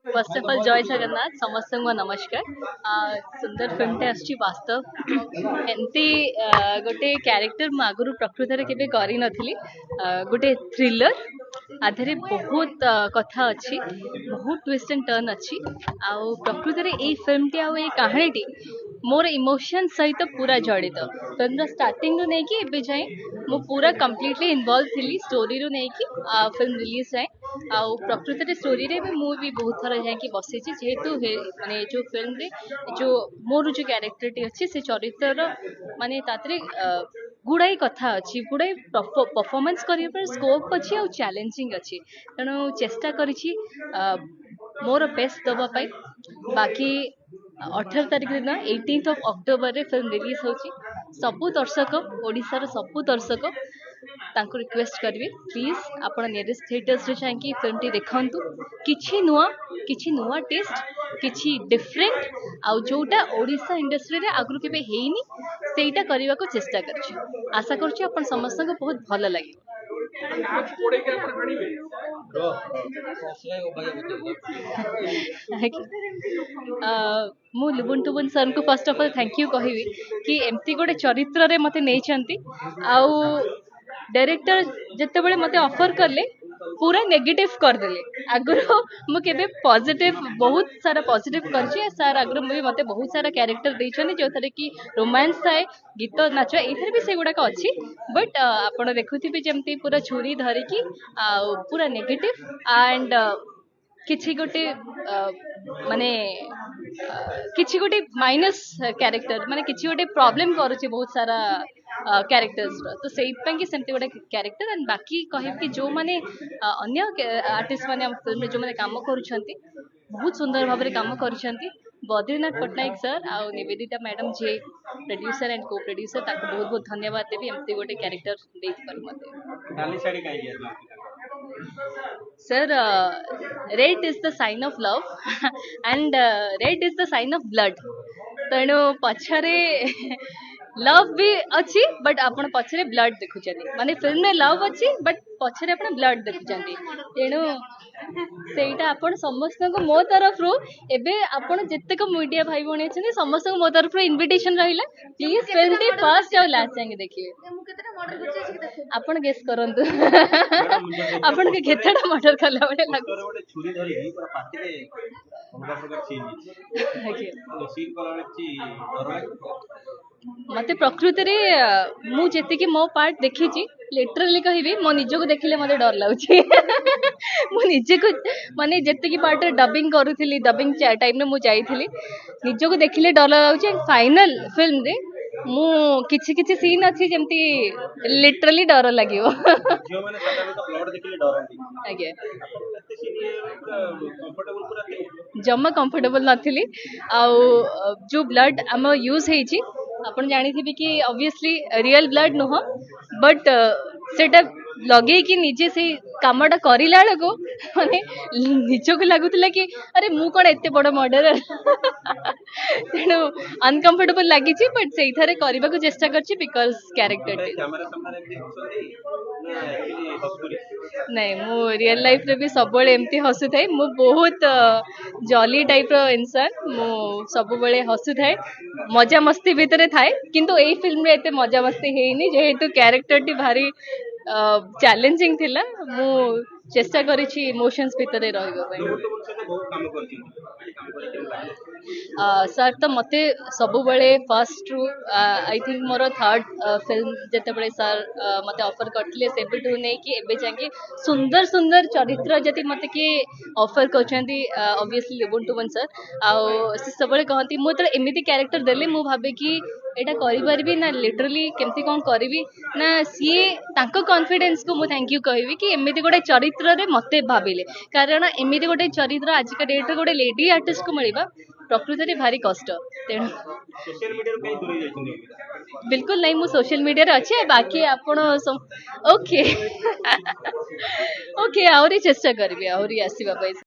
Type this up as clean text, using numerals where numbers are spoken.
First of all जय जगन्नाथ समस्त को नमस्कार। सुंदर फिल्मटे आसची वास्तव एमती गोटे क्यारेक्टर मु आगु प्रकृत में केवे करी नथिली। गोटे थ्रिलर आधे बहुत कथा अच्छी, बहुत ट्विस्ट एंड टर्न अच्छी। आउ प्रकृत में यही फिल्मटी आउ ये कहानीटी मोर इमोशन सहित पूरा जड़ित। फिल्म स्टार्टिंग रू नहीं कि जाए मु पूरा कंप्लीटली इन्वॉल्व थी स्टोरी रू नहीं कि फिल्म रिलीज जाए। आउ प्रकृत में स्टोरी रे भी मु भी बहुत थर जाकि बसी जेहेतु माने जो फिल्म रे जो मोर जो कैरेक्टर टी अच्छी से चरित्र माने तातरे गुड़ाई कथा अच्छी, गुड़ाई परफॉर्मेंस करने स्कोप अच्छी और चैलेंजिंग अच्छी। तेणु चेष्टा करिछि मोर बेस्ट दवाई। बाकी 18 तारीख दिन 18 अक्टोबर रे फिल्म रिलीज होची। सबु दर्शक ओडिशार सबु दर्शक तांको रिक्वेस्ट करबी प्लीज आपण नियरेस्ट थिएटर्स रे जाके फिल्म टी देखंतु। किछि नुआ टेस्ट, किछि डिफरेंट आउ जोटा ओडिशा इंडस्ट्री रे आगु केबे हेइनी सेटा करबा को चेष्टा करछि। आशा करछि आपण समस्त को बहुत भलो लागि। मु लुबुन टुबुन सर को first of all thank you कहबी कि एमती गोटे चरित्र रे मते नेइचंती। आउ डायरेक्टर जते बळे मते ऑफर करले पूरा नेगेटिव कर देले। आगुरो मु केबे पॉजिटिव बहुत सारा पॉजिटिव करछि। सर आगुरो मु मते बहुत सारा कैरेक्टर देइछनी जो थरे कि रोमांस थाए, गीत नाच एथरे भी से गुडा का अछि। बट आपण देखुथिबे जेमती पूरा छुरी धरि कि पूरा नेगेटिव एंड किछि गोटे माने किछि गोटे माइनस कैरेक्टर माने किछि गोटे प्रॉब्लम करूछि बहुत सारा कैरेक्टर्स तो सेई पे कि सेमती गोटे कैरेक्टर। एंड बाकी कहे कि जो माने अन्य आर्टिस्ट माने हम फिल्म जो माने काम करूछंती बहुत सुंदर भाव में काम करूछंती। बद्रीनाथ पट्टनायक सर आ निवेदिता मैडम जे प्रोड्यूसर एंड को प्रोड्यूसर ताको बहुत बहुत धन्यवाद देबी एमती गोटे कैरेक्टर देख पर मते। नाली साड़ी काई गया sir red is the sign of love and red is the sign of blood. तेणु पछरे लव भी अच्छी बट आपण पछरे ब्लड देखुचंती माने फिल्म में लव अच्छी बट पछरे आपण ब्लड देखुचंती। तेणु सेटा आपण समस्त को मो तरफ रो एबे आपण जत्तेक मीडिया भाई भणी छन समस्त को मो तरफ रो इनविटेशन रहिला प्लीज फिल्म टी फर्स्ट और लास्ट जाके देखिए। आपण गेस करंतु आपण के केतेटा मर्डर कला बडे लागु छुरी धरि पूरा पाती रे उनका प्रकार सीन सीन कला मते प्रकृति रे मु जेति कि मो पार्ट देखिची लिटरली कहबी मो निज को देखिले मते डर लाउची। मु निजे को माने जेति कि पार्ट डबिंग करूथिली डबिंग टाइम में मु जाईथिली निज को देखिले डर लाउची। एंड फाइनल फिल्म रे मु किछि किछि सीन अछि जेमती लिटरली डर लागियो। जो माने साधारण तो प्लॉट देखिले डरंती आगे कंफर्टेबल पूरा जम्मा कंफर्टेबल नथिली। आउ जो ब्लड हम यूज हेची आपण जानिथिबी कि ऑब्वियसली रियल ब्लड नुह बट सेटा लगे कि निजे से कामटा करिला को माने निजो को लागुतला कि अरे मु कोन एते बड़ मर्डरर। तेणु अनकंफर्टेबल लगी बट से इथारे करबा को चेष्टा करछि बिकॉज़ कैरेक्टर कैमरा सामने नहीं मु रियल लाइफ रे भी सब बळे एमती हसु थाए। मु बहुत जॉली टाइप रो इंसान मु सब बळे हसु थाए मजा मस्ती भीतर थाए। किंतु एई फिल्म रे एते मजा मस्ती हेइनी जेहेतु कैरेक्टर टी भारी चैलेंजिंग थिला। मु चेष्टा करिछि इमोशंस भीतर रहइबा पई। सर तो मते सबु बळे फर्स्ट रु I think more third film जते बळे सर मते ऑफर करथिले सेबेटू नै कि एबे जाके सुंदर सुंदर चरित्र जति मते कि ऑफर करछंती ऑब्वियसली लिबुन टुबन सर आ से सबळे कहंती मु त एमिति कैरेक्टर देले मु भाबे कि एटा करि परबी ना लिटरली केमती कोन करबी ना सिए तांको कॉन्फिडेंस को मु थैंक यू कहबी कि एमिति गोटे चरित्र रे मते भाबिले। कारण एमिति गोटे चरित्र आज का डेट रे गोटे लेडी आर्टिस्ट को मिलबा प्रकृति रे भारी कष्ट। तेणु सोशल मीडिया रो कई दूर जाइछन बिल्कुल नहीं मु सोशल मीडिया रे अछि। बाकी आपण ओके ओके आउरी चेष्टा करबी आउरी आसीबा पई।